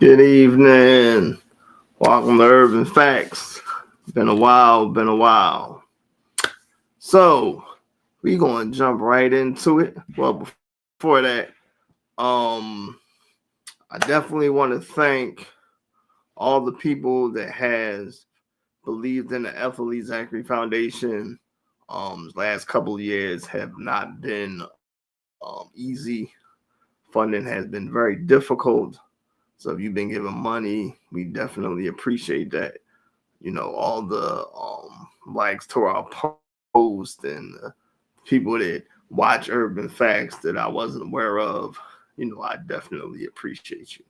Good evening. Welcome to Urban Facts. Been a while. So we gonna jump right into it. Well, before that, um, I definitely want to thank all the people that has believed in the Ethel Zachary Foundation. Last couple of years have not been easy. Funding has been very difficult. So if you've been giving money, we definitely appreciate that. All the likes to our post and the people that watch Urban Facts that I wasn't aware of. I definitely appreciate you.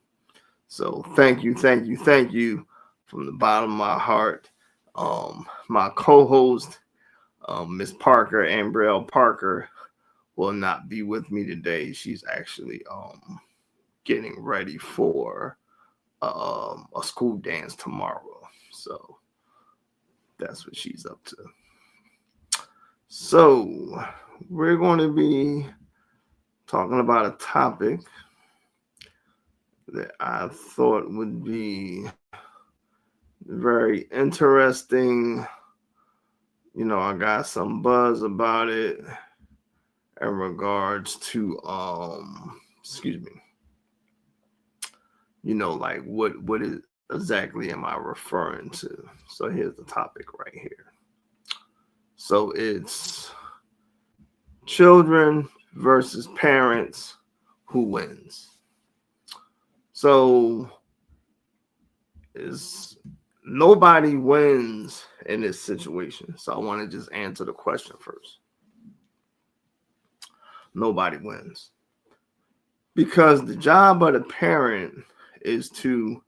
So thank you from the bottom of my heart. My co-host, Miss Parker, Ambrielle Parker, will not be with me today. She's actually getting ready for a school dance tomorrow. So that's what she's up to. So we're going to be talking about a topic that I thought would be very interesting. I got some buzz about it in regards to excuse me, like what is exactly am I referring to? So here's the topic right here. So it's children versus parents, who wins? So is nobody wins in this situation. So I want to just answer the question first. Nobody wins. Because the job of the parent is to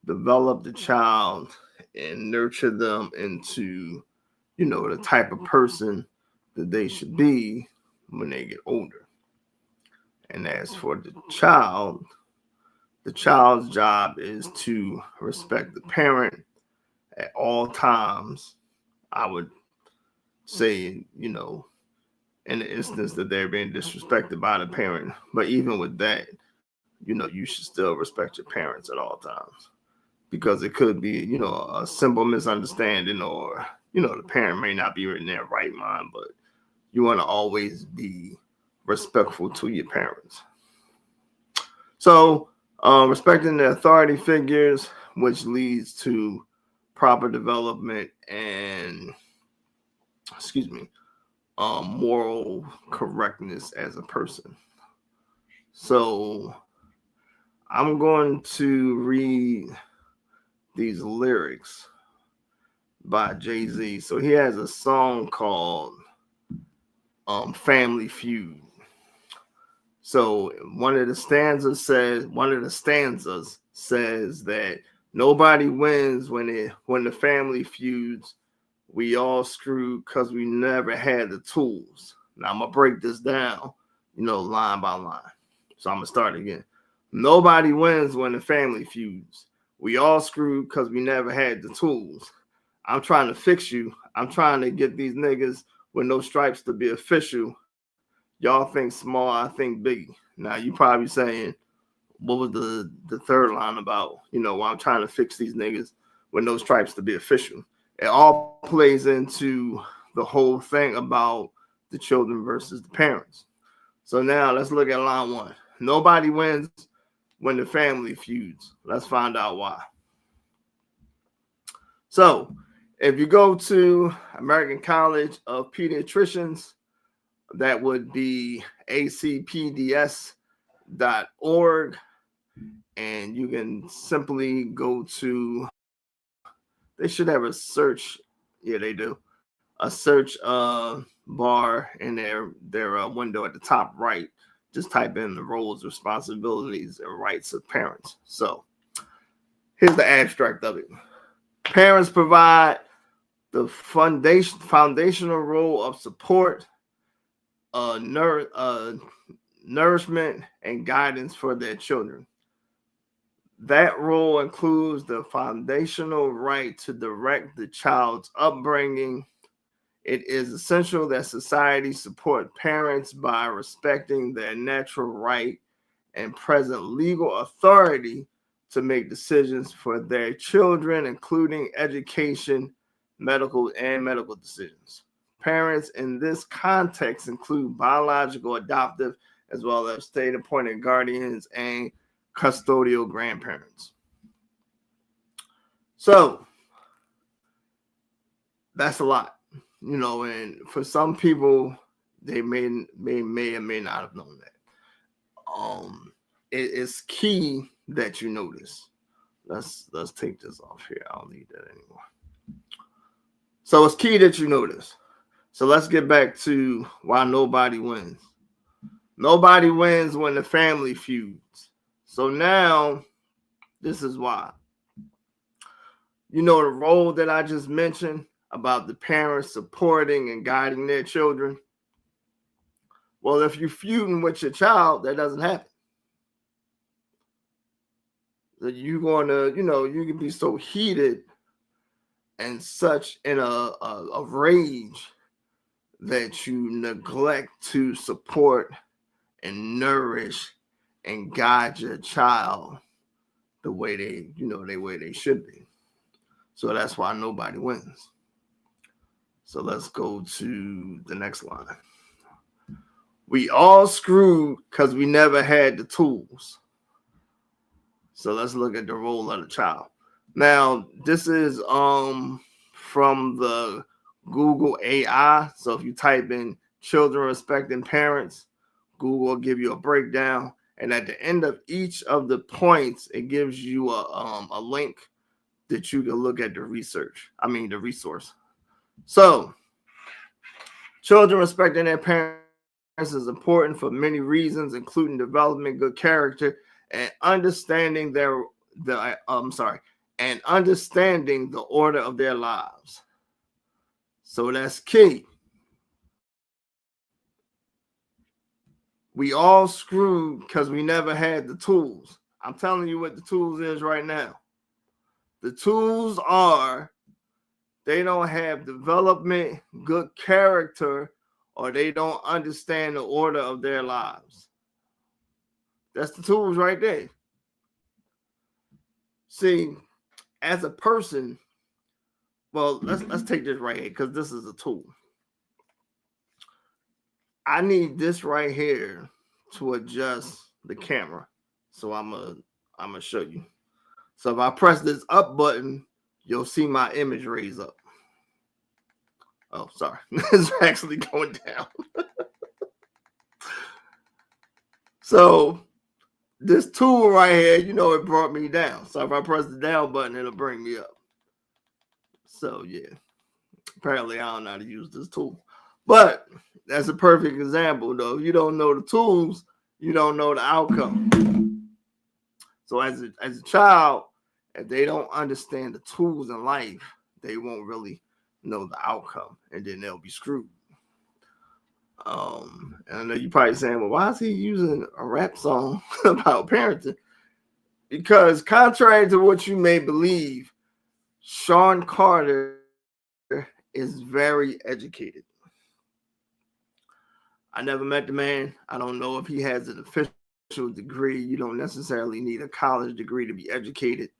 develop the child and nurture them into, the type of person that they should be when they get older. And as for the child's job is to respect the parent at all times. I would say, in the instance that they're being disrespected by the parent. But even with that, you should still respect your parents at all times. Because it could be, a simple misunderstanding or, the parent may not be in their right mind, but you want to always be respectful to your parents. So, respecting the authority figures, which leads to proper development and, moral correctness as a person. So, I'm going to read these lyrics by Jay-Z. So he has a song called Family Feud. So one of the stanzas says that nobody wins when the family feuds. We all screwed because we never had the tools. Now I'm gonna break this down, line by line. So I'm gonna start again. Nobody wins when the family feuds. We all screwed because we never had the tools. I'm trying to fix you. I'm trying to get these niggas with no stripes to be official. Y'all think small, I think big. Now you probably saying, what was the third line about? Why I'm trying to fix these niggas with no stripes to be official. It all plays into the whole thing about the children versus the parents. So now let's look at line one. Nobody wins when the family feuds. Let's find out why. So if you go to American College of Pediatricians, that would be acpds.org. And you can simply go to, they should have a search. Yeah, they do. A search bar in their window at the top right. Just type in the roles, responsibilities, and rights of parents. So here's the abstract of it. Parents provide the foundational role of support, nourishment, and guidance for their children. That role includes the foundational right to direct the child's upbringing. It is essential that society support parents by respecting their natural right and present legal authority to make decisions for their children, including education, medical decisions. Parents in this context include biological, adoptive, as well as state-appointed guardians and custodial grandparents. So that's a lot, and for some people, they may or may not have known that. It's key that you know this. Let's take this off here. I don't need that anymore. So it's key that you know this. So let's get back to why nobody wins. Nobody wins when the family feuds. So now, this is why. The role that I just mentioned about the parents supporting and guiding their children. Well, if you're feuding with your child, that doesn't happen. That you're going to, you can be so heated and such in a rage that you neglect to support and nourish and guide your child the way the way they should be. So that's why nobody wins. So let's go to the next line. We all screwed because we never had the tools. So let's look at the role of the child. Now, this is from the Google AI. So if you type in children respecting parents, Google will give you a breakdown. And at the end of each of the points, it gives you a link that you can look at the resource. So children respecting their parents is important for many reasons, including developing good character and understanding understanding the order of their lives. So that's key. We all screwed because we never had the tools. I'm telling you what the tools is right now. The tools are they don't have development, good character, or they don't understand the order of their lives. That's the tools right there. See, as a person, well, let's take this right here because this is a tool. I need this right here to adjust the camera. So I'm gonna show you. So if I press this up button, you'll see my image raise up. Oh, sorry. It's actually going down. So this tool right here, it brought me down. So if I press the down button, it'll bring me up. So yeah, apparently I don't know how to use this tool. But that's a perfect example, though. If you don't know the tools, you don't know the outcome. So as a child, if they don't understand the tools in life, they won't really know the outcome, and then they'll be screwed. And I know you're probably saying, well, why is he using a rap song about parenting? Because contrary to what you may believe, Sean Carter is very educated. I never met the man. I don't know if he has an official degree. You don't necessarily need a college degree to be educated.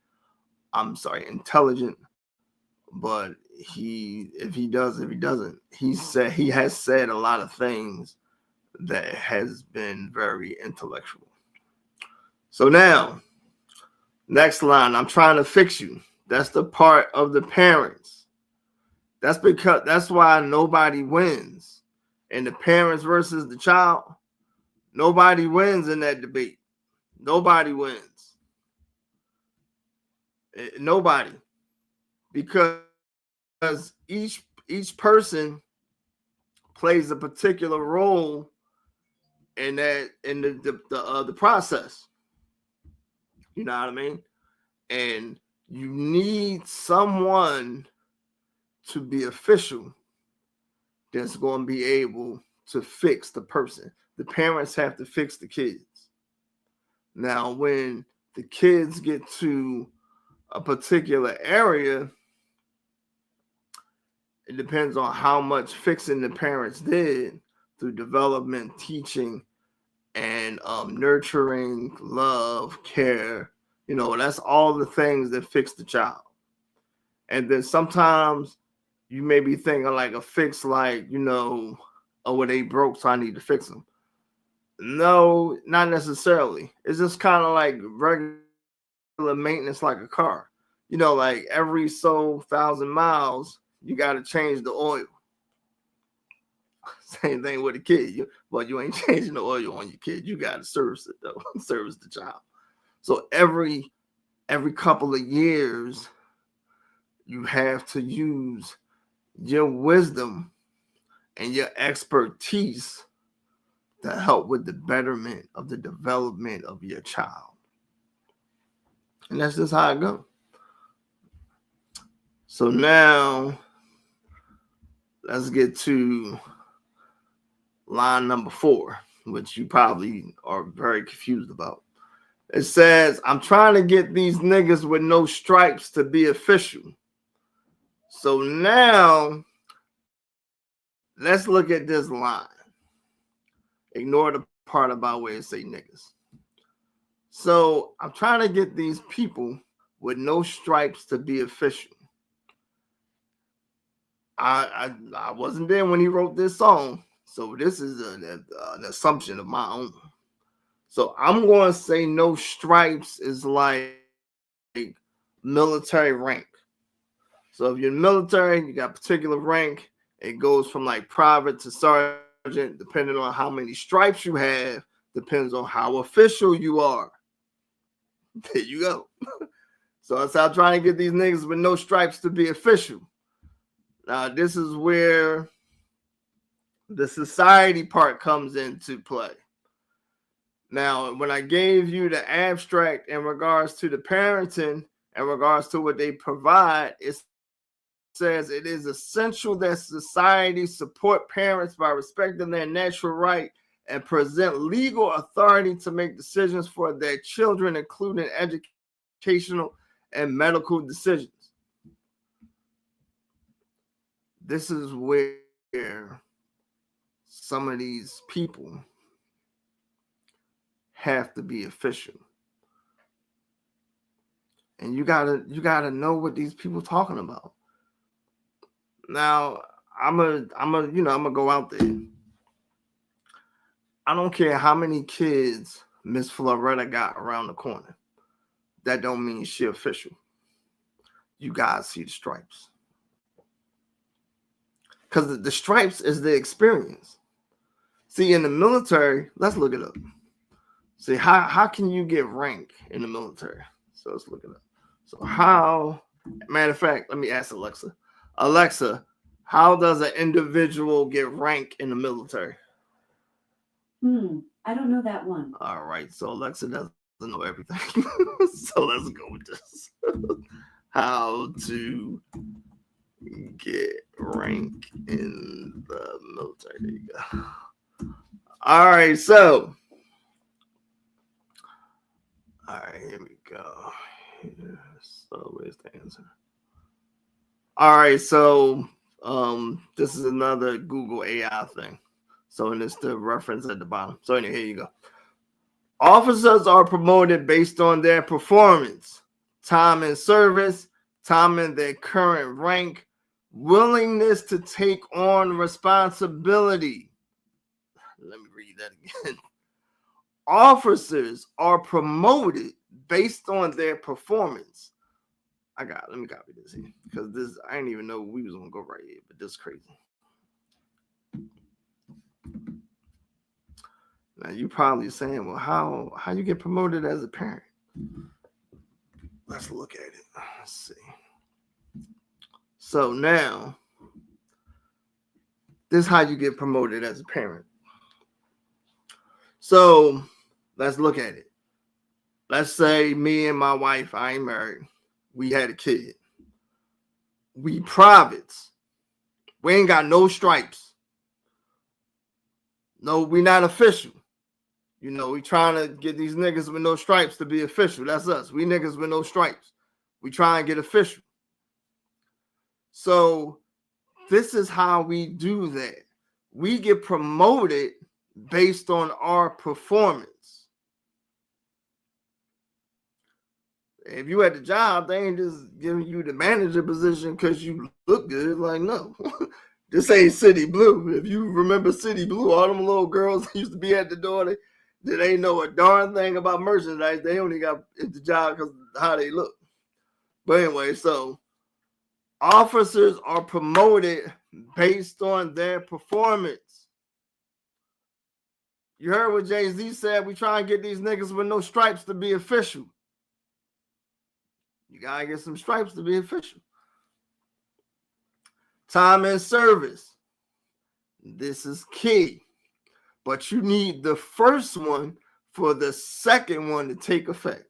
Intelligent. But if he doesn't, he has said a lot of things that has been very intellectual. So now, next line, I'm trying to fix you. That's the part of the parents. That's why nobody wins. And the parents versus the child, nobody wins in that debate. Nobody wins. Nobody. Because each person plays a particular role in the process. You know what I mean? And you need someone to be official that's going to be able to fix the person. The parents have to fix the kids. Now, when the kids get to a particular area, it depends on how much fixing the parents did through development, teaching, and nurturing, love, care, You know, that's all the things that fix the child. And then sometimes you may be thinking like a fix, like, you know, oh, well, they broke, so I need to fix them. No, not necessarily. It's just kind of like regular maintenance, like a car. You know, like every so 1,000 miles, you got to change the oil. Same thing with a kid. You ain't changing the oil on your kid. You got to service it though, service the child. So every couple of years, you have to use your wisdom and your expertise to help with the betterment of the development of your child. And that's just how it goes. So now let's get to line number 4, which you probably are very confused about. It says, I'm trying to get these niggas with no stripes to be official. So now let's look at this line. Ignore the part about where it say niggas. So I'm trying to get these people with no stripes to be official. I wasn't there when he wrote this song, so this is an assumption of my own. So I'm going to say no stripes is like military rank. So if you're in the military, you got particular rank. It goes from like private to sergeant, depending on how many stripes you have, depends on how official you are. There you go. So that's how I'm trying to get these niggas with no stripes to be official. Now, this is where the society part comes into play. Now, when I gave you the abstract in regards to the parenting, in regards to what they provide, it says it is essential that society support parents by respecting their natural right and present legal authority to make decisions for their children, including educational and medical decisions. This is where some of these people have to be official. And you gotta know what these people talking about. Now, I'm gonna go out there. I don't care how many kids Miss Floretta got around the corner. That don't mean she official. You guys see the stripes. Because the stripes is the experience. See, in the military, let's look it up. See, how can you get rank in the military? So let's look it up. So how, matter of fact, let me ask Alexa. Alexa, how does an individual get rank in the military? I don't know that one. All right, so Alexa doesn't know everything. So let's go with this. How to get rank in the military. There you go. All right, so here we go. So where's the answer? All right, so this is another Google AI thing. So and it's the reference at the bottom. So anyway, here you go. Officers are promoted based on their performance, time in service, time in their current rank, willingness to take on responsibility. Let me read that again. Officers are promoted based on their performance. Let me copy this here because this I didn't even know we was gonna go right here, but this is crazy. Now you probably saying, well, how you get promoted as a parent? Let's look at it. Let's see. So now, this is how you get promoted as a parent. So let's look at it. Let's say me and my wife, I ain't married. We had a kid. We privates. We ain't got no stripes. No, we not official. You know, we trying to get these niggas with no stripes to be official. That's us. We niggas with no stripes. We try and get official. So this is how we do that. We get promoted based on our performance. If you at the job, they ain't just giving you the manager position because you look good. Like, no. This ain't City Blue. If you remember City Blue, all them little girls used to be at the door. They ain't know a darn thing about merchandise. They only got at the job because of how they look. But anyway, so officers are promoted based on their performance. You heard what Jay-Z said. We try and get these niggas with no stripes to be official. You gotta get some stripes to be official. Time in service. This is key. But you need the first one for the second one to take effect.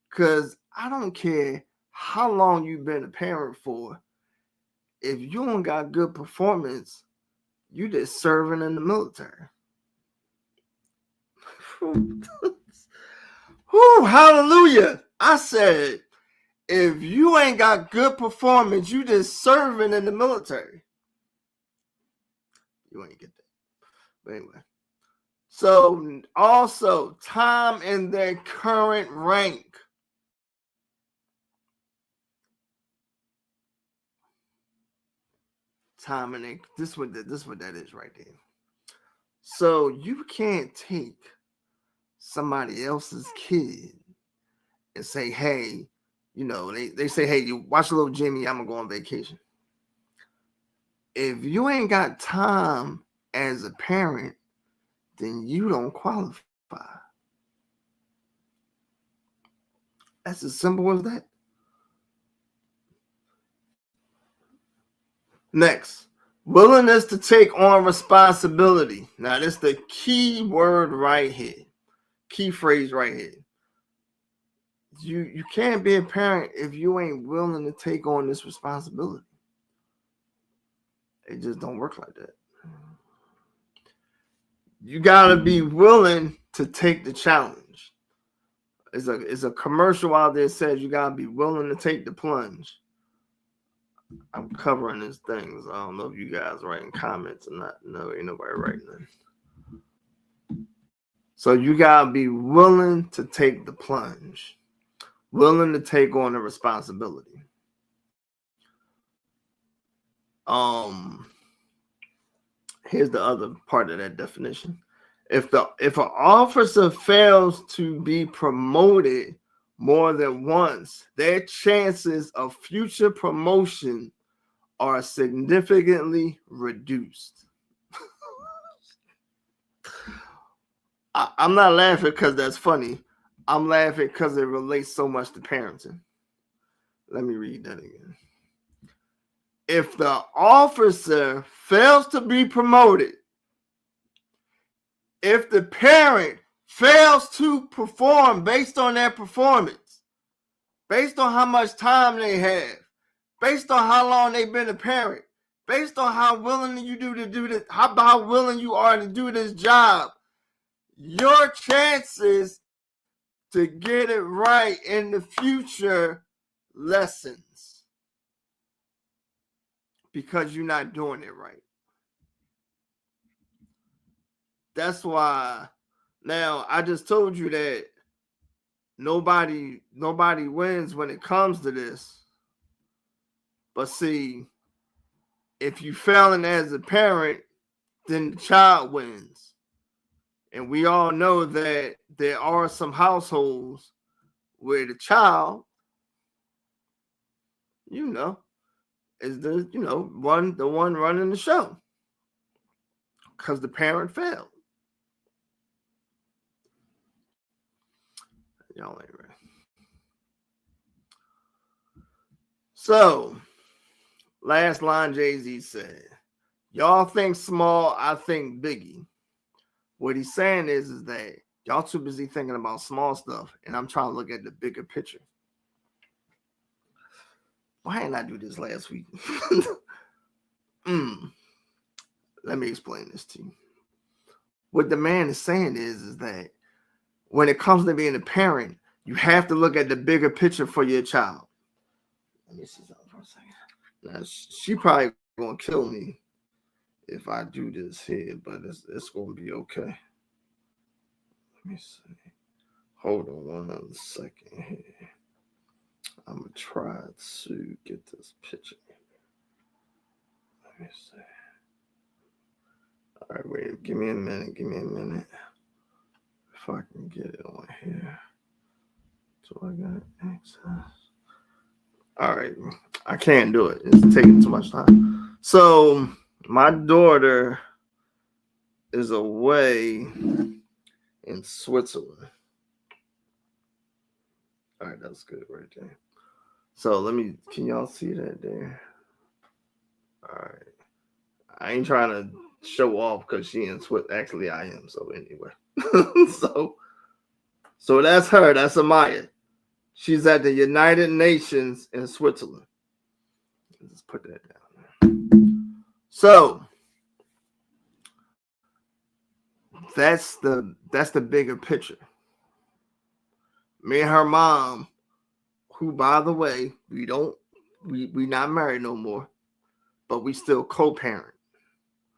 Because I don't care how long you've been a parent for. If you don't got good performance, you just serving in the military. Whew, hallelujah. I said, if you ain't got good performance, you just serving in the military. You ain't get that. But anyway. So also time in their current rank. Time in their, this what that is right there. So you can't take somebody else's kid and say, hey, you know, they say, hey, you watch little Jimmy, I'm gonna go on vacation. If you ain't got time as a parent, then you don't qualify. That's as simple as that. Next, willingness to take on responsibility. Now, this is the key word right here. Key phrase right here. You can't be a parent if you ain't willing to take on this responsibility. It just don't work like that. You gotta be willing to take the challenge. It's a commercial out there that says you gotta be willing to take the plunge. I'm covering this thing, so I don't know if you guys writing comments or not. No, ain't nobody writing it. So you gotta be willing to take the plunge, willing to take on the responsibility. Here's the other part of that definition. If an officer fails to be promoted more than once, their chances of future promotion are significantly reduced. I'm not laughing because that's funny. I'm laughing because it relates so much to parenting. Let me read that again. If the officer fails to be promoted, if the parent fails to perform based on their performance, based on how much time they have, based on how long they've been a parent, based on how willing you do to do this, how willing you are to do this job, your chances to get it right in the future lessens because you're not doing it right. That's why now I just told you that nobody wins when it comes to this. But see, if you failing as a parent, then the child wins. And we all know that there are some households where the child, is the one running the show because the parent failed. Y'all ain't ready. So, last line Jay-Z said, y'all think small, I think biggie. What he's saying is that y'all too busy thinking about small stuff, and I'm trying to look at the bigger picture. Why didn't I do this last week? Let me explain this to you. What the man is saying is that when it comes to being a parent, you have to look at the bigger picture for your child. Let me see something for a second. Now, she probably gonna kill me if I do this here, but it's gonna be okay. Let me see. Hold on 1 second here. I'm gonna try to get this picture. Let me see. All right, wait. Give me a minute. If I can get it on here. Do I got access? All right. I can't do it. It's taking too much time. So my daughter is away in Switzerland. All right, that's good right there. So can y'all see that there? All right. I ain't trying to show off because she in Switzerland. Actually, I am. So anyway. So that's her. That's Amaya. She's at the United Nations in Switzerland. Let's put that down. So that's the bigger picture. Me and her mom, who by the way, we not married no more, but we still co-parent.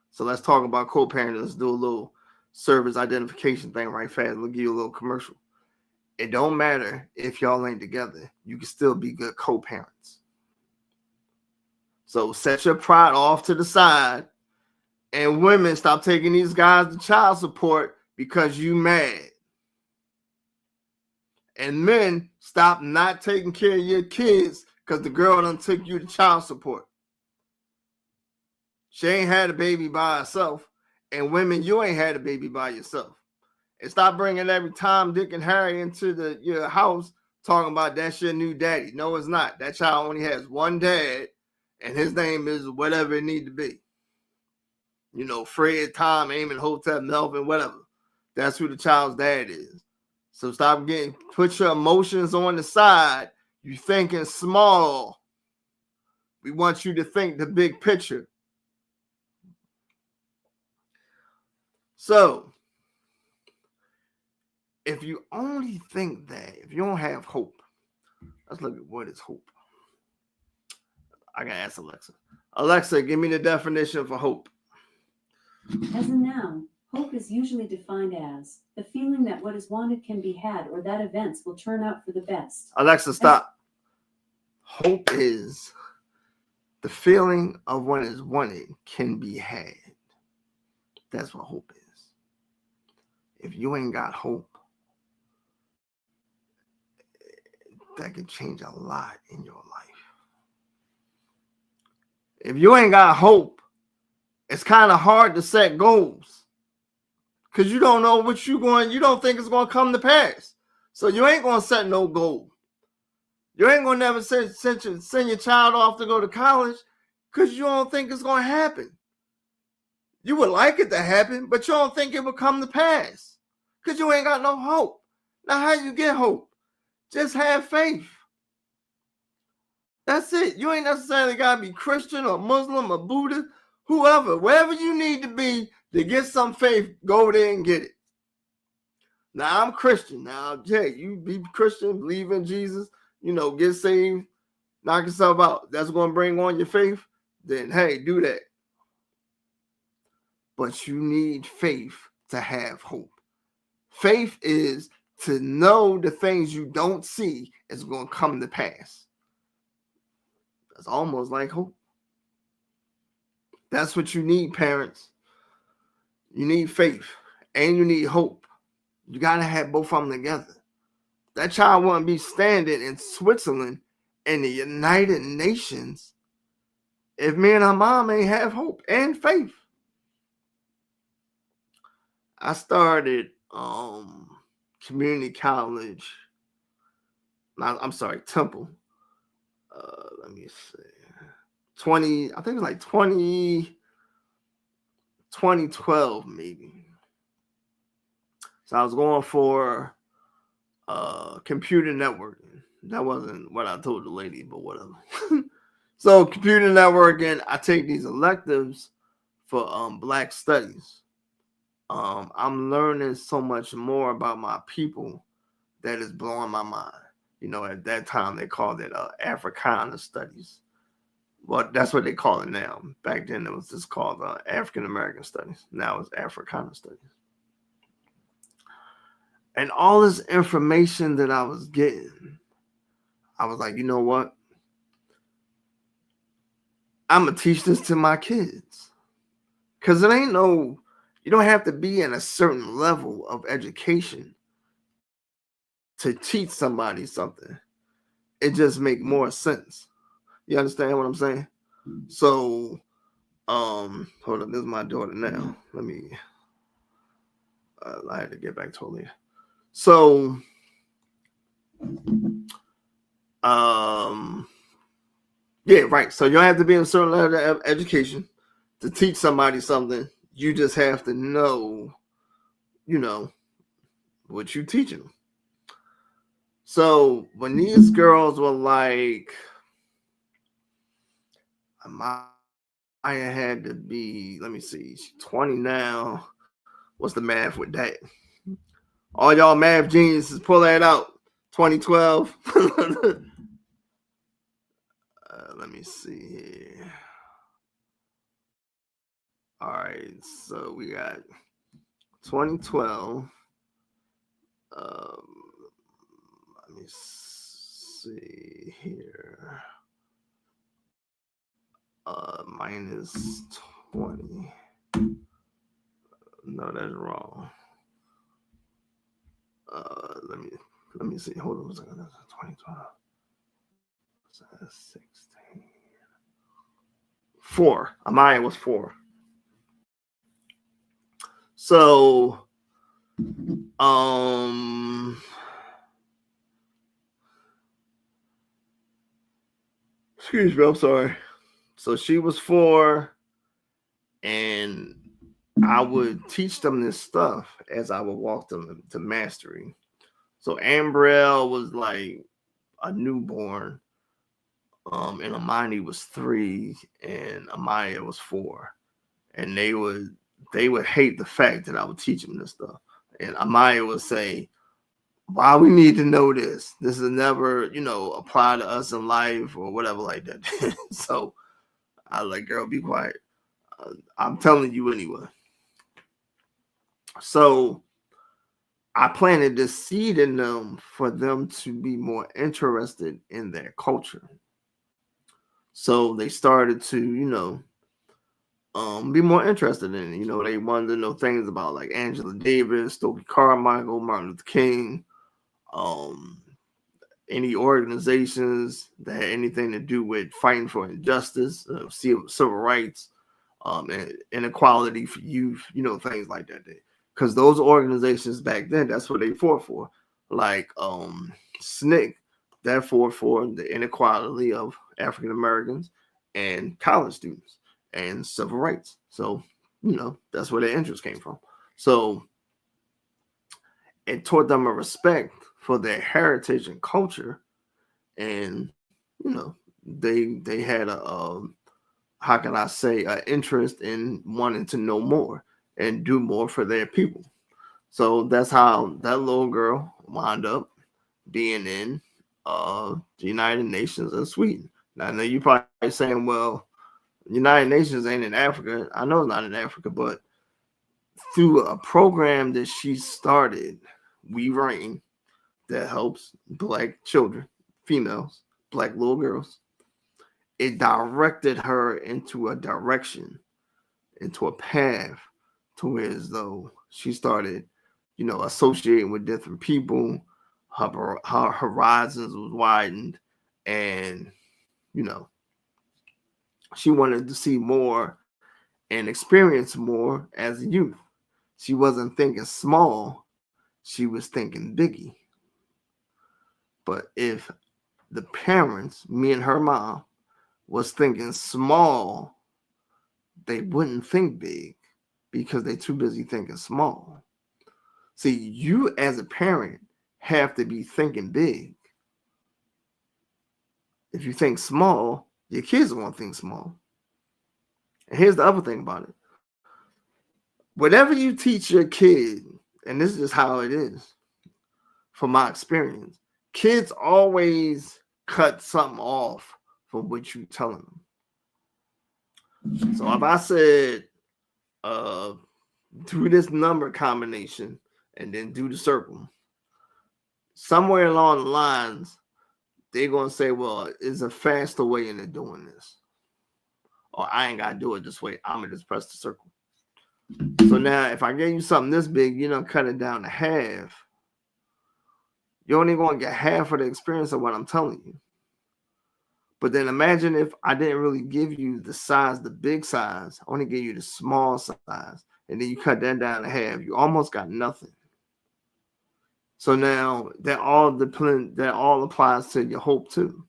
So let's talk about co-parenting. Let's do a little service identification thing right fast. We'll give you a little commercial. It don't matter if y'all ain't together. You can still be good co-parents. So set your pride off to the side. And women, stop taking these guys to child support because you mad. And men, stop not taking care of your kids because the girl done took you to child support. She ain't had a baby by herself. And women, you ain't had a baby by yourself. And stop bringing every Tom, Dick, and Harry into your house talking about that's your new daddy. No, it's not. That child only has one dad, and his name is whatever it need to be. You know, Fred, Tom, Eamon, Hotep, Melvin, whatever. That's who the child's dad is. So put your emotions on the side. You thinking small. We want you to think the big picture. So, if you only think that, if you don't have hope, let's look at what is hope. I gotta ask Alexa. Alexa, give me the definition for hope. As a noun, hope is usually defined as the feeling that what is wanted can be had or that events will turn out for the best. Alexa, stop. Hope is the feeling of what is wanted can be had. That's what hope is. If you ain't got hope, that can change a lot in your life. If you ain't got hope, it's kind of hard to set goals because you don't know what you don't think it's going to come to pass. So you ain't going to set no goal. You ain't going to never send your child off to go to college because you don't think it's going to happen. You would like it to happen, but you don't think it will come to pass because you ain't got no hope. Now, how you get hope? Just have faith. That's it. You ain't necessarily got to be Christian or Muslim or Buddhist, whoever. Wherever you need to be to get some faith, go there and get it. Now, I'm Christian. Now, hey, you be Christian, believe in Jesus, get saved, knock yourself out. That's going to bring on your faith. Then, hey, do that. But you need faith to have hope. Faith is to know the things you don't see is going to come to pass. That's almost like hope. That's what you need, parents. You need faith and you need hope. You got to have both of them together. That child wouldn't be standing in Switzerland in the United Nations if me and her mom ain't have hope and faith. I started community college. I'm sorry, Temple. Let me see. 2012 maybe. So I was going for computer networking. That wasn't what I told the lady, but whatever. So computer networking, I take these electives for Black studies. I'm learning so much more about my people that is blowing my mind. At that time they called it Africana studies. Well, that's what they call it now. Back then it was just called African American studies. Now it's Africana studies. And all this information that I was getting, I was like, you know what? I'm going to teach this to my kids. Because it ain't no, you don't have to be in a certain level of education to teach somebody something. It just make more sense. You understand what I'm saying? So, hold on, this is my daughter now. Let me, I had to get back to her later. So, yeah, right. So you don't have to be in a certain level of education to teach somebody something. You just have to know, what you're teaching them. So when these girls were like, Maya had to be, let me see, she's 20 now. What's the math with that? All y'all math geniuses, pull that out. 2012. Let me see here. All right, so we got 2012. Let me see here. Minus 20. No, that's wrong. Let me see. Hold on a second. That's 2012. 16. 4. Amaya was 4. So, excuse me, I'm sorry. So she was 4, and I would teach them this stuff as I would walk them to mastery. So Ambrielle was like a newborn, and Amani was 3, and Amaya was 4, and they would hate the fact that I would teach them this stuff, and Amaya would say, "Why we need to know this? This is never, apply to us in life or whatever like that." So I was like, "Girl, be quiet. I'm telling you anyway." So I planted this seed in them for them to be more interested in their culture. So they started to, be more interested in it. They wanted to know things about like Angela Davis, Stokely Carmichael, Martin Luther King, any organizations that had anything to do with fighting for injustice, civil rights, and inequality for youth, things like that. Because those organizations back then, that's what they fought for. Like SNCC, that fought for the inequality of African Americans and college students and civil rights. So, that's where their interest came from. So it taught them a respect for their heritage and culture. And, they had how can I say, an interest in wanting to know more and do more for their people. So that's how that little girl wound up being in the United Nations of Sweden. Now, I know you're probably saying, well, United Nations ain't in Africa. I know it's not in Africa, but through a program that she started, We Reign, that helps Black children, females, Black little girls, it directed her into a direction, into a path to where as though she started, associating with different people, her horizons was widened, and, she wanted to see more and experience more as a youth. She wasn't thinking small, she was thinking biggie. But if the parents, me and her mom, was thinking small, they wouldn't think big because they're too busy thinking small. See, you as a parent have to be thinking big. If you think small, your kids won't think small. And here's the other thing about it. Whatever you teach your kid, and this is just how it is from my experience, kids always cut something off from what you're telling them. So if I said, do this number combination and then do the circle, somewhere along the lines, they're going to say, well, it's a faster way into doing this. Or I ain't got to do it this way. I'm going to just press the circle. So now if I gave you something this big, you know, cut it down to half. You're only going to get half of the experience of what I'm telling you. But then imagine if I didn't really give you the size, the big size. I only gave you the small size. And then you cut that down to half. You almost got nothing. So now that all applies to your hope too.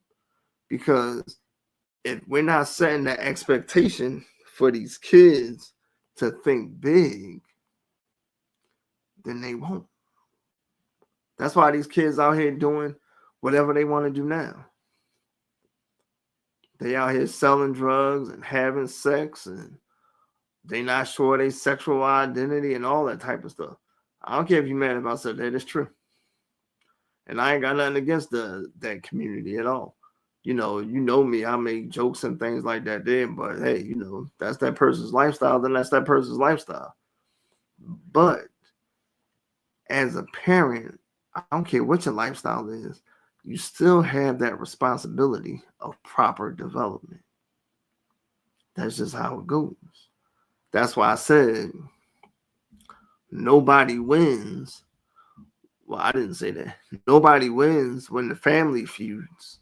Because if we're not setting the expectation for these kids to think big, then they won't. That's why these kids out here doing whatever they want to do now. They out here selling drugs and having sex, and they not sure their sexual identity and all that type of stuff. I don't care if you're mad about stuff, that is true. And I ain't got nothing against that community at all. You know me, I make jokes and things like that there, but hey, you know, that's that person's lifestyle, then that's that person's lifestyle. But as a parent, I don't care what your lifestyle is, you still have that responsibility of proper development. That's just how it goes. That's why I said nobody wins. Well, I didn't say that. Nobody wins when the family feuds.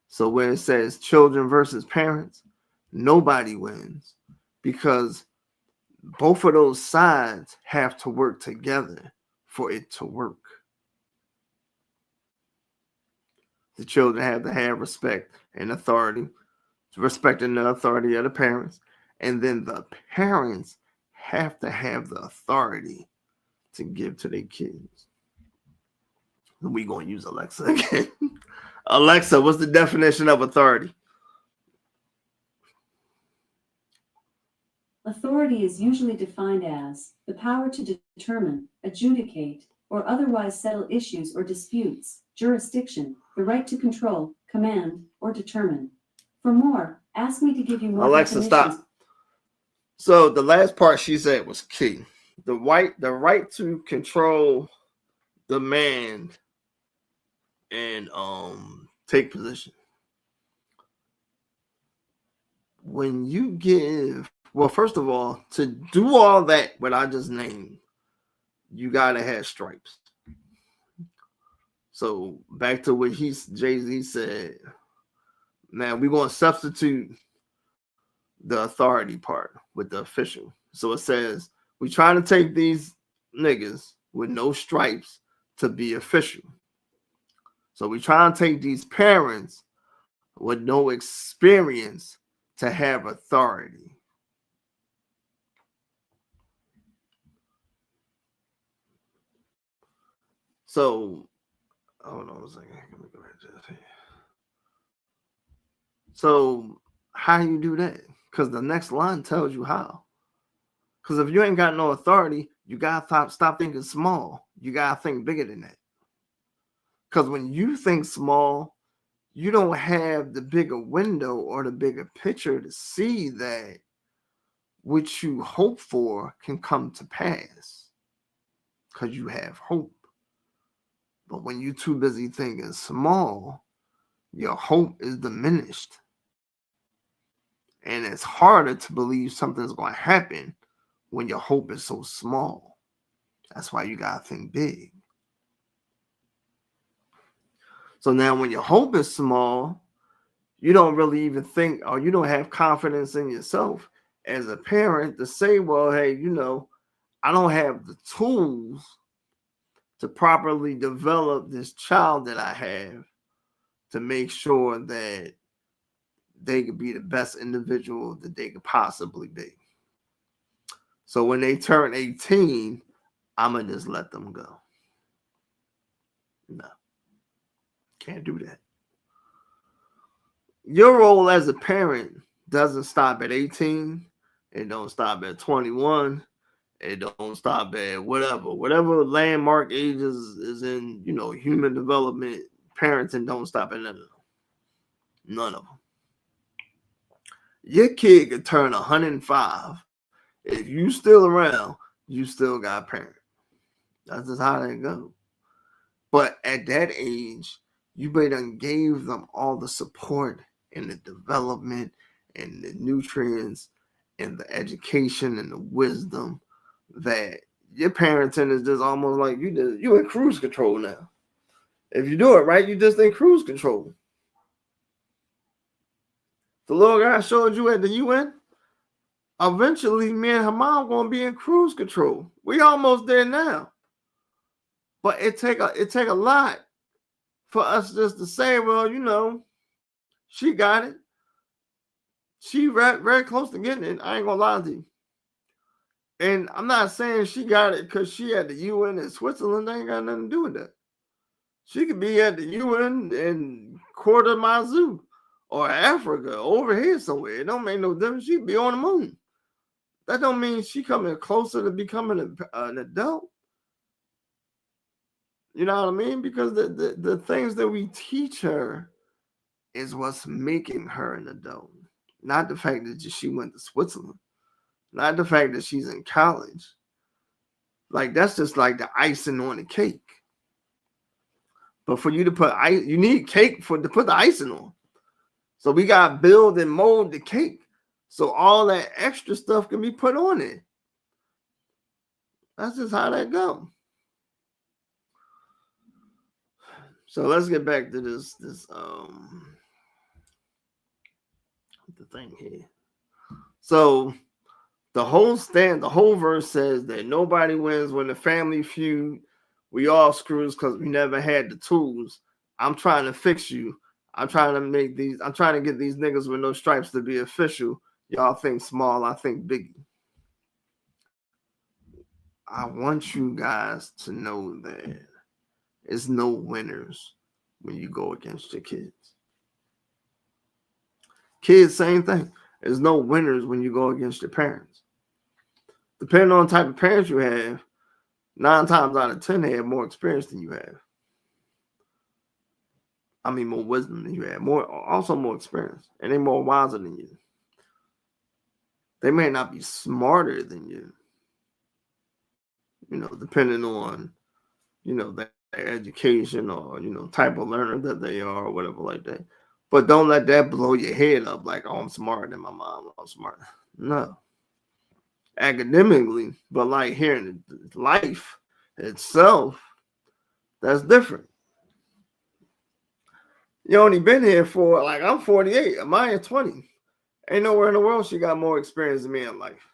So when it says children versus parents, nobody wins because both of those sides have to work together for it to work. The children have to have respect and authority, respecting the authority of the parents. And then the parents have to have the authority to give to their kids. We're going to use Alexa again. Alexa, what's the definition of authority? Authority is usually defined as the power to determine, adjudicate, or otherwise settle issues or disputes, jurisdiction, the right to control, command, or determine. For more, ask me to give you more Alexa, definitions. stop. So the last part she said was key. The right to control, demand, and take position. When you give, well, first of all, to do all that what I just named, you gotta have stripes. So back to what Jay-Z said, man, we're gonna substitute the authority part with the official. So it says we're trying to take these niggas with no stripes to be official. So we try to take these parents with no experience to have authority. So, hold on a second. Let me go back to this here. So, how do you do that? Because the next line tells you how. Because if you ain't got no authority, you got to stop thinking small. You got to think bigger than that. Because when you think small, you don't have the bigger window or the bigger picture to see that what you hope for can come to pass. Because you have hope. But when you're too busy thinking small, your hope is diminished. And it's harder to believe something's going to happen when your hope is so small. That's why you got to think big. So now when your hope is small, you don't really even think, or you don't have confidence in yourself as a parent to say, well, hey, you know, I don't have the tools to properly develop this child that I have to make sure that they could be the best individual that they could possibly be. So when they turn 18, I'm going to just let them go. No. Can't do that. Your role as a parent doesn't stop at 18. It don't stop at 21. It don't stop at whatever landmark ages is in, you know, human development. Parenting don't stop at none of them. None of them. Your kid could turn 105. If you still around, you still got a parent. That's just how that goes. But at that age, You done gave them all the support and the development and the nutrients and the education and the wisdom that your parenting is just almost like you in cruise control now. If you do it right, you just in cruise control. The little guy I showed you at the UN, eventually me and her mom gonna be in cruise control. We almost there now. But it take a lot for us just to say, well, she got it. She very close to getting it. I ain't gonna lie to you. And I'm not saying she got it because she at the UN in Switzerland. They ain't got nothing to do with that. She could be at the UN in Quarter Mazu or Africa over here somewhere. It don't make no difference. She could be on the moon. That don't mean she coming closer to becoming an adult. You know what I mean? Because the things that we teach her is what's making her an adult. Not the fact that she went to Switzerland. Not the fact that she's in college. Like, that's just like the icing on the cake. But for you to put ice, you need cake to put the icing on. So we got to build and mold the cake. So all that extra stuff can be put on it. That's just how that goes. So let's get back to this the thing here. So the whole verse says that nobody wins when the family feud. We all screws because we never had the tools. I'm trying to fix you. I'm trying to get these niggas with no stripes to be official. Y'all think small, I think biggie. I want you guys to know that there's no winners when you go against your kids. Kids, same thing. There's no winners when you go against your parents. Depending on the type of parents you have, 9 times out of 10, they have more experience than you have. I mean, more wisdom than you have. Also more experience. And they're more wiser than you. They may not be smarter than you. Depending on, their education or, type of learner that they are or whatever like that. But don't let that blow your head up like, oh, I'm smarter than my mom. I'm smart. No. Academically, but like here in life itself, that's different. You only been here for, like, I'm 48, Amaya 20. Ain't nowhere in the world she got more experience than me in life.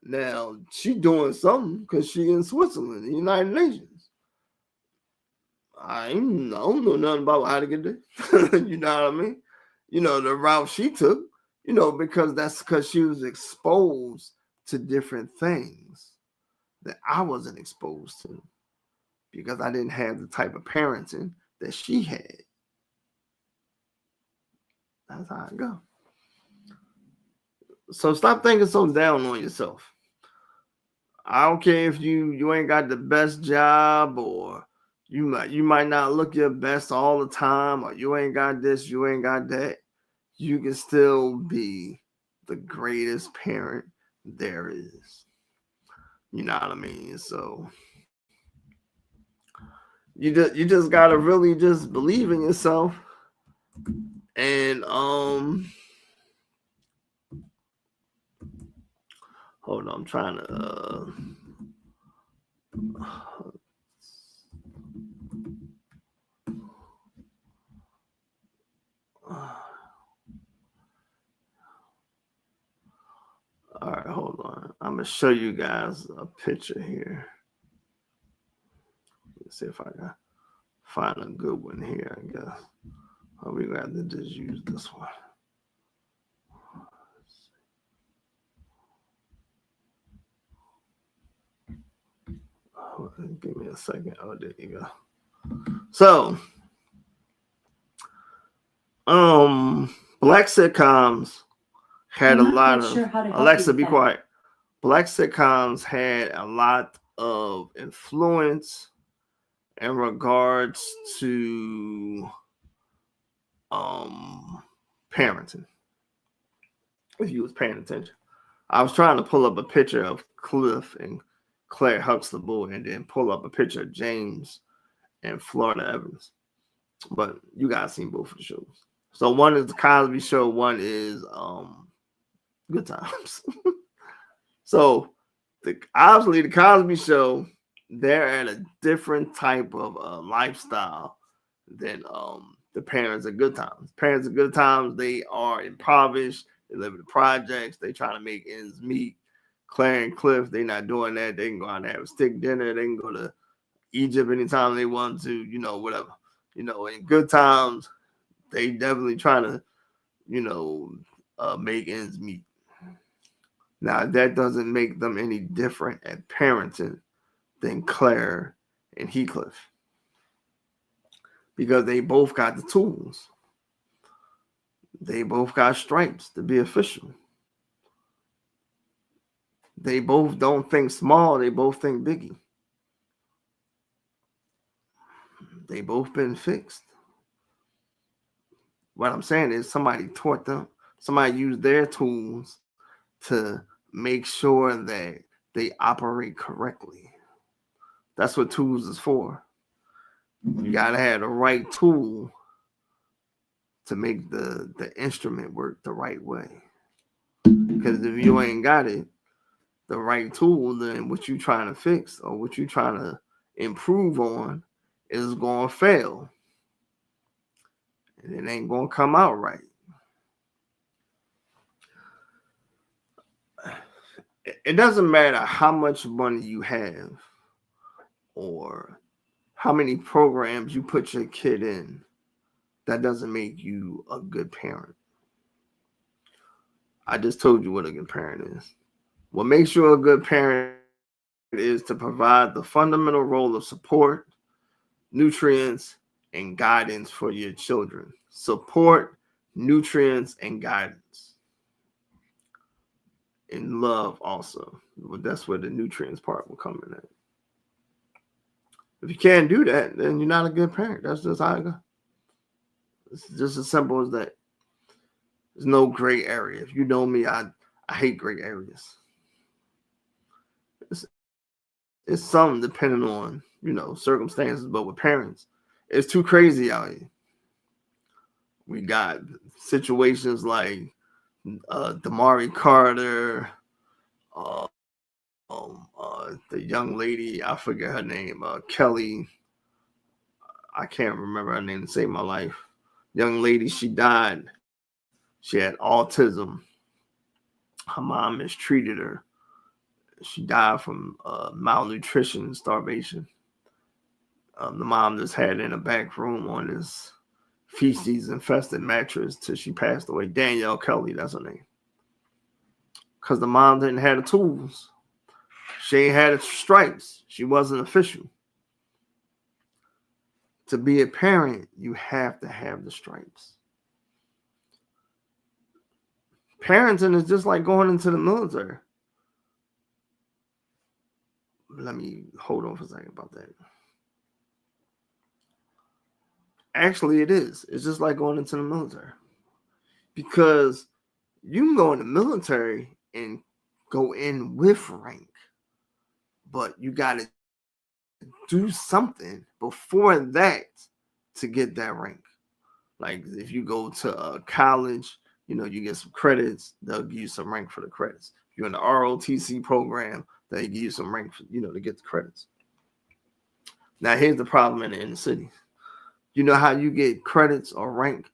Now, she doing something because she in Switzerland, the United Nations. I don't know nothing about how to get there. You know what I mean? The route she took, because she was exposed to different things that I wasn't exposed to because I didn't have the type of parenting that she had. That's how it go. So stop thinking so down on yourself. I don't care if you ain't got the best job or you might not look your best all the time or you ain't got this, you ain't got that. You can still be the greatest parent there is. You know what I mean? So you just gotta really just believe in yourself. And hold on, I'm trying to all right, hold on. I'm gonna show you guys a picture here. Let's see if I can find a good one here, I guess. Oh, we got to just use this one. Oh, give me a second. Oh, there you go. So, black sitcoms had a lot of Alexa, be quiet. Black sitcoms had a lot of influence in regards to parenting. If you was paying attention, I was trying to pull up a picture of Cliff and Claire Huxtable and then pull up a picture of James and Florida Evans. But you guys seen both of the shows. So one is the Cosby Show, one is Good Times. So obviously the Cosby Show, they're at a different type of lifestyle than the Parents of Good Times. Parents of Good Times, they are impoverished. They live in the projects. They trying to make ends meet. Claire and Cliff, they not doing that. They can go out and have a steak dinner. They can go to Egypt anytime they want to, whatever. In Good Times, they definitely trying to, make ends meet. Now, that doesn't make them any different at parenting than Claire and Heathcliff, because they both got the tools. They both got stripes to be official. They both don't think small. They both think biggie. They both been fixed. What I'm saying is somebody taught them. Somebody used their tools to make sure that they operate correctly. That's what tools is for. You gotta have the right tool to make the instrument work the right way. Because if you ain't got it, the right tool, then what you trying to fix or what you trying to improve on is going to fail. And it ain't going to come out right. It doesn't matter how much money you have or how many programs you put your kid in. That doesn't make you a good parent. I just told you what a good parent is. What makes you a good parent is to provide the fundamental role of support, nutrients, and guidance for your children. Support, nutrients, and guidance. And love also. That's where the nutrients part will come in at. If you can't do that, then you're not a good parent. That's just how it goes. It's just as simple as that. There's no gray area. If you know me, I hate gray areas. It's something depending on, circumstances, but with parents, it's too crazy out here. We got situations like Damari Carter, the young lady, I forget her name, Kelly. I can't remember her name to save my life. Young lady, she died. She had autism. Her mom mistreated her. She died from malnutrition and starvation. The mom just had in a back room on this feces infested mattress till she passed away. Danielle Kelly, that's her name. Because the mom didn't have the tools. She ain't had the stripes. She wasn't official. To be a parent, you have to have the stripes. Parenting is just like going into the military. Let me hold on for a second about that. Actually, it is. It's just like going into the military. Because you can go in the military and go in with rank, but you got to do something before that to get that rank. Like if you go to college, you get some credits, they'll give you some rank for the credits. If you're in the ROTC program, they give you some rank for, to get the credits. Now, here's the problem in the inner city. You know how you get credits or rank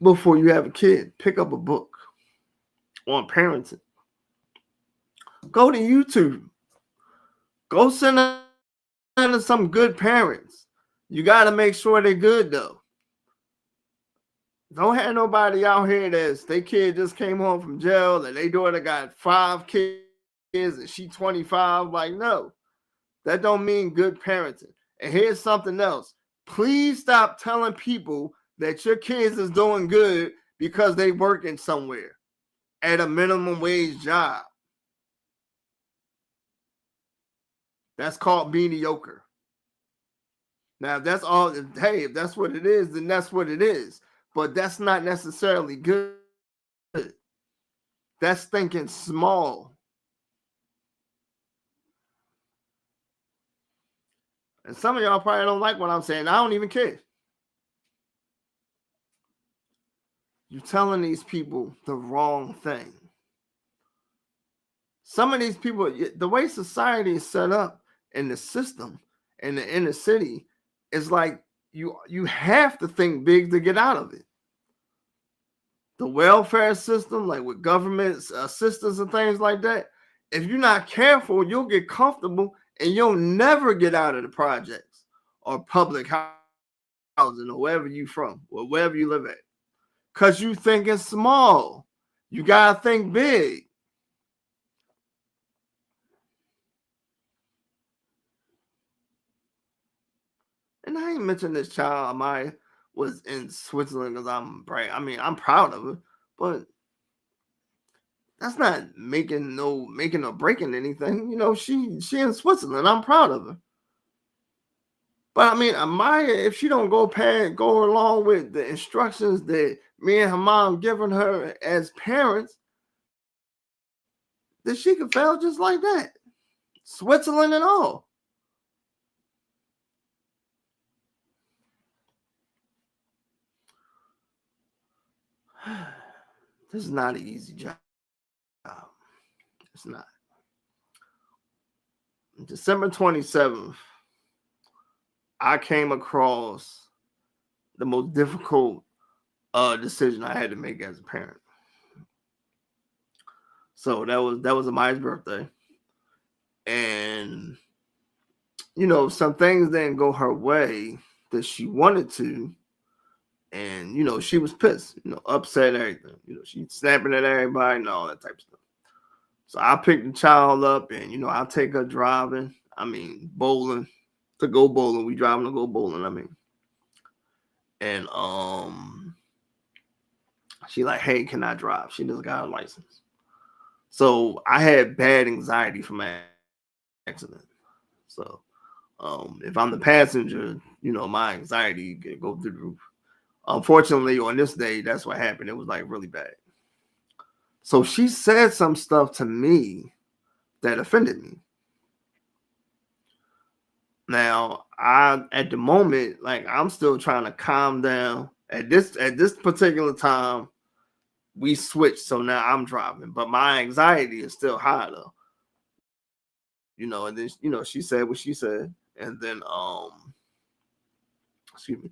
before you have a kid? Pick up a book on parenting. Go to YouTube. Go send to some good parents. You got to make sure they're good, though. Don't have nobody out here that's their kid just came home from jail and their daughter got 5 kids and she 25. Like, no, that don't mean good parenting. And here's something else. Please stop telling people that your kids is doing good because they working somewhere at a minimum wage job. That's called mediocre. Now, if that's all, hey, if that's what it is, then that's what it is. But that's not necessarily good. That's thinking small. And some of y'all probably don't like what I'm saying. I don't even care. you're telling these people the wrong thing. Some of these people, the way society is set up in the system in the inner city, is like you have to think big to get out of it. The welfare system, like with government assistance and things like that, if you're not careful, you'll get comfortable and you'll never get out of the projects or public housing or wherever you from or wherever you live at. Because you think it's small. You got to think big. And I ain't mentioned this child. Amaya was in Switzerland because I'm bright. I mean, I'm proud of her, but that's not making or breaking anything. You know, she in Switzerland. I'm proud of her. But I mean, Amaya, if she don't go along with the instructions that me and her mom giving her as parents, then she could fail just like that. Switzerland and all. This is not an easy job. It's not. December 27th, I came across the most difficult decision I had to make as a parent. So that was Amaya's birthday. And you know, some things didn't go her way that she wanted to. And you know, she was pissed, you know, upset, everything. You know, she's snapping at everybody and all that type of stuff. So I picked the child up and, you know, I'll take her driving. I mean, bowling, to go bowling. We driving to go bowling, I mean. And she like, hey, can I drive? She just got a license. So I had bad anxiety from my accident. So if I'm the passenger, you know, my anxiety could go through the roof. Unfortunately, on this day, that's what happened. It was like really bad. So she said some stuff to me that offended me. Now, at the moment, like I'm still trying to calm down. At this particular time, we switched, so now I'm driving, but my anxiety is still high though. You know, and then you know, she said what she said, and then excuse me,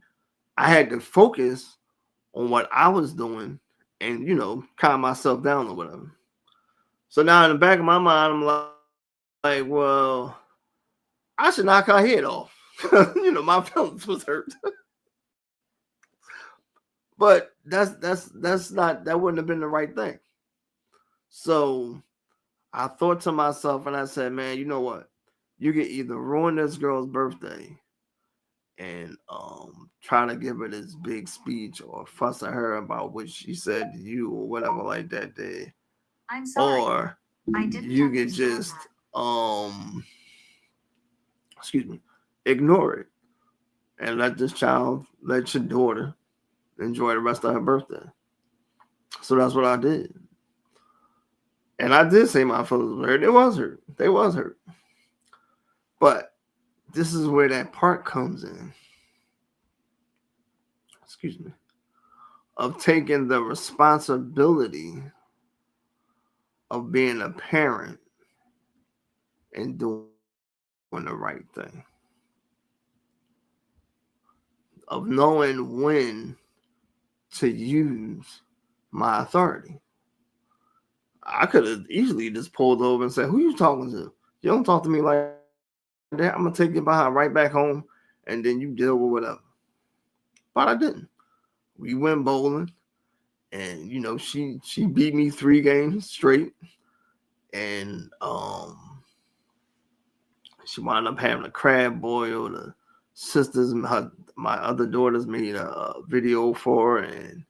I had to focus on what I was doing and, you know, calm myself down or whatever. So now in the back of my mind, I'm like, well, I should knock her head off. You know, my feelings was hurt. But that's not, that wouldn't have been the right thing. So I thought to myself and I said, man, you know what? You can either ruin this girl's birthday and try to give her this big speech or fuss at her about what she said to you or whatever like that day. I'm sorry. Or you could just excuse me, ignore it and let your daughter enjoy the rest of her birthday. So that's what I did. And I did say my feelings were hurt. It was hurt. They was hurt. But this is where that part comes in. Excuse me. Of taking the responsibility of being a parent and doing the right thing. Of knowing when to use my authority. I could have easily just pulled over and said, who you talking to? You don't talk to me like that. I'm going to take you behind right back home and then you deal with whatever. But I didn't. We went bowling and, you know, she beat me 3 games straight. And she wound up having a crab boil. The sisters, my other daughters made a video for her, and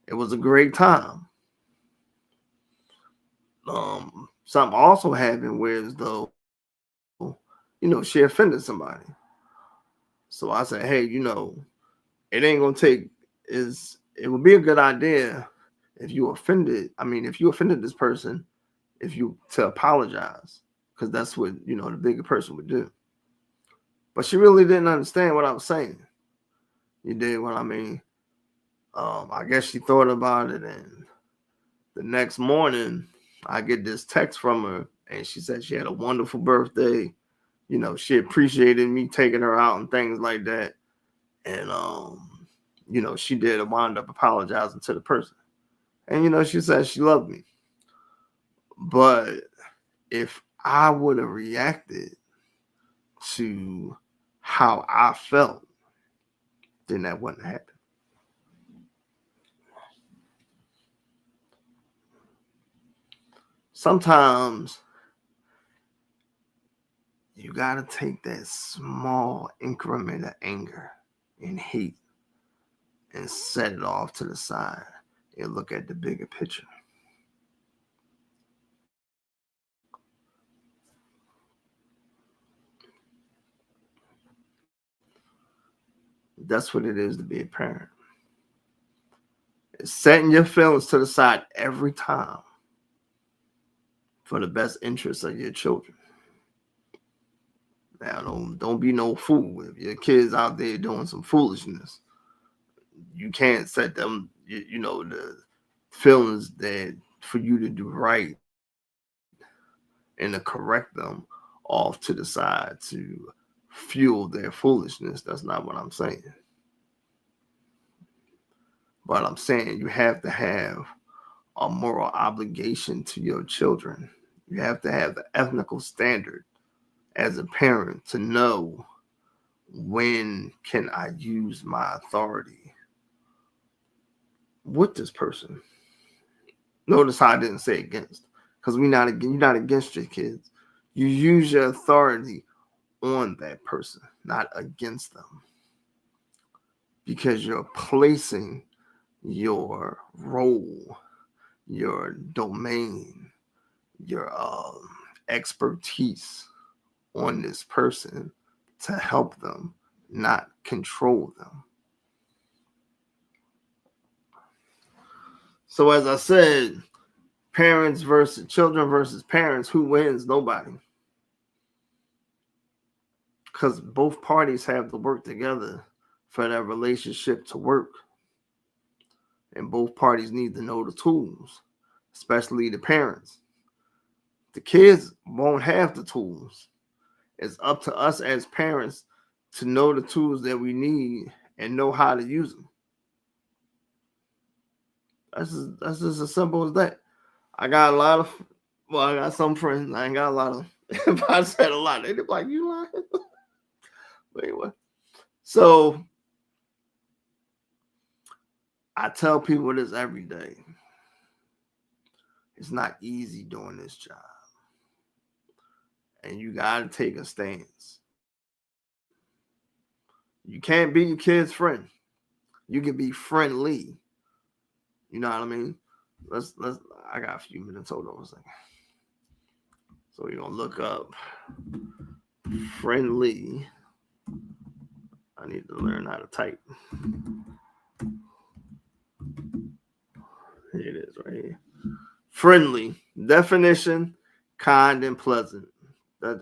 it was a great time. Something also happened where as though, you know, she offended somebody. So I said, hey, you know, it ain't gonna take it would be a good idea if you offended this person, to apologize, because that's what, you know, the bigger person would do. But she really didn't understand what I was saying. You did what I mean? I guess she thought about it, and the next morning, I get this text from her, and she said she had a wonderful birthday. She appreciated me taking her out and things like that. And she did wind up apologizing to the person. And she said she loved me. But if I would have reacted to how I felt, then that wouldn't happen. Sometimes you gotta take that small increment of anger and hate and set it off to the side and look at the bigger picture. That's what it is to be a parent. It's setting your feelings to the side every time for the best interests of your children. Now, don't be no fool. If your kids out there doing some foolishness, you can't set them, the feelings that for you to do right and to correct them off to the side to fuel their foolishness. That's not what I'm saying. But I'm saying you have to have a moral obligation to your children. You have to have the ethical standard as a parent to know when can I use my authority with this person. Notice how I didn't say against, because you're not against your kids. You use your authority on that person, not against them, because you're placing your role, your domain, your expertise on this person to help them, not control them. So as I said, children versus parents, who wins? Nobody. Because both parties have to work together for that relationship to work. And both parties need to know the tools, especially the parents. The kids won't have the tools. It's up to us as parents to know the tools that we need and know how to use them. That's just as simple as that. I got some friends. I ain't got a lot of. If I said a lot, they'd be like, "You lying?" But anyway, so I tell people this every day. It's not easy doing this job. And you got to take a stance. You can't be your kid's friend. You can be friendly. You know what I mean? I got a few minutes. Hold on a second. So you're going to look up friendly. I need to learn how to type. Here it is right here. Friendly. Definition, kind and pleasant.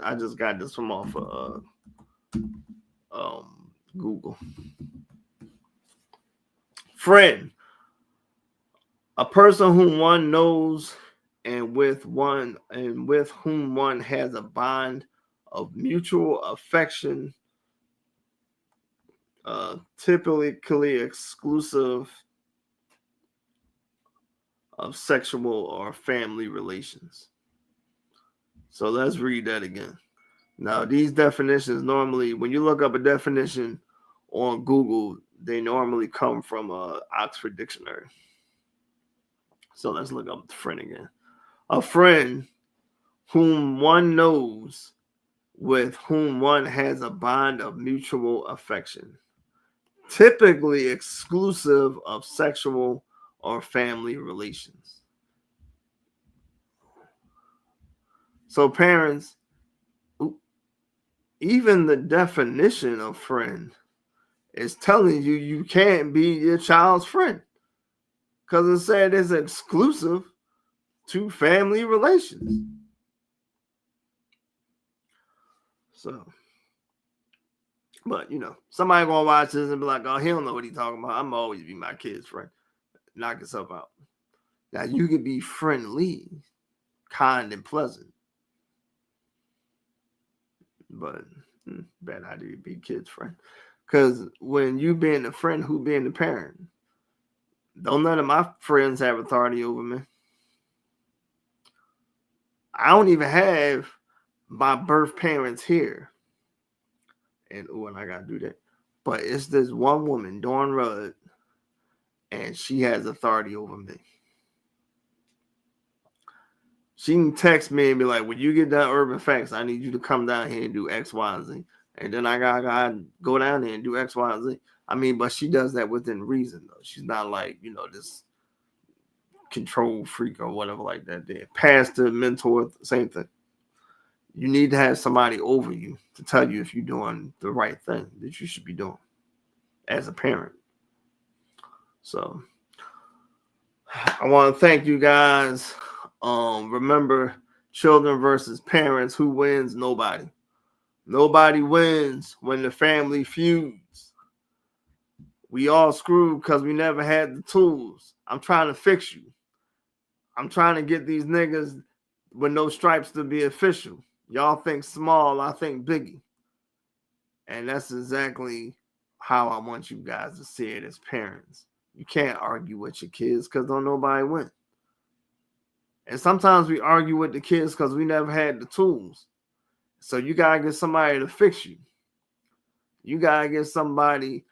I just got this from off of Google. Friend. A person whom one knows and with whom one has a bond of mutual affection, typically exclusive of sexual or family relations. So let's read that again. Now, these definitions normally, when you look up a definition on Google, they normally come from Oxford Dictionary. So let's look up the friend again. A friend whom one knows, with whom one has a bond of mutual affection, typically exclusive of sexual or family relations. So parents, even the definition of friend is telling you you can't be your child's friend, because it said it's exclusive to family relations. So But somebody gonna watch this and be like, "Oh, he don't know what he talking about." I'm always be my kid's friend. Knock yourself out. Now you can be friendly, kind, and pleasant, but bad idea to be kid's friend. Because when you being the friend, who being the parent? Don't none of my friends have authority over me. I don't even have my birth parents here. And I gotta do that. But it's this one woman, Dawn Rudd, and she has authority over me. She can text me and be like, when you get done Urban Facts, I need you to come down here and do X, Y, and Z. And then I gotta go down there and do X, Y, and Z. I mean, but she does that within reason, though. She's not like, this control freak or whatever like that. There. Pastor, mentor, same thing. You need to have somebody over you to tell you if you're doing the right thing that you should be doing as a parent. So I want to thank you guys. Remember, children versus parents. Who wins? Nobody. Nobody wins when the family feuds. We all screwed because we never had the tools. I'm trying to fix you. I'm trying to get these niggas with no stripes to be official. Y'all think small, I think biggie. And that's exactly how I want you guys to see it as parents. You can't argue with your kids because don't nobody win. And sometimes we argue with the kids because we never had the tools. So you got to get somebody to fix you. You got to get somebody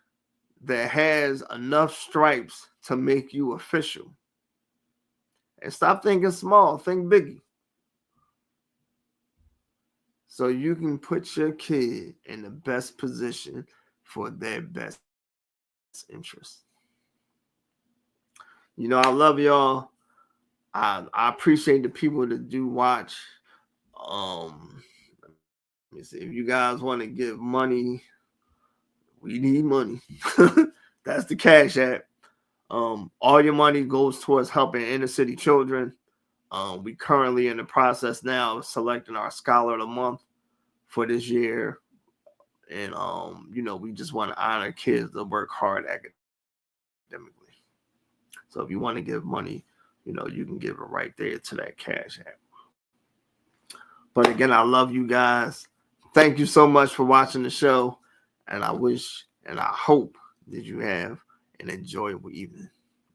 that has enough stripes to make you official. And stop thinking small, think biggie. So you can put your kid in the best position for their best interest. I love y'all. I appreciate the people that do watch. Let me see. If you guys want to give money, we need money. That's the Cash App. All your money goes towards helping inner city children. We currently in the process now of selecting our Scholar of the Month for this year. And we just want to honor kids that work hard academically. So if you want to give money, you can give it right there to that Cash App. But again, I love you guys. Thank you so much for watching the show. And I wish and I hope that you have an enjoyable evening.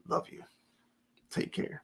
Love you. Take care.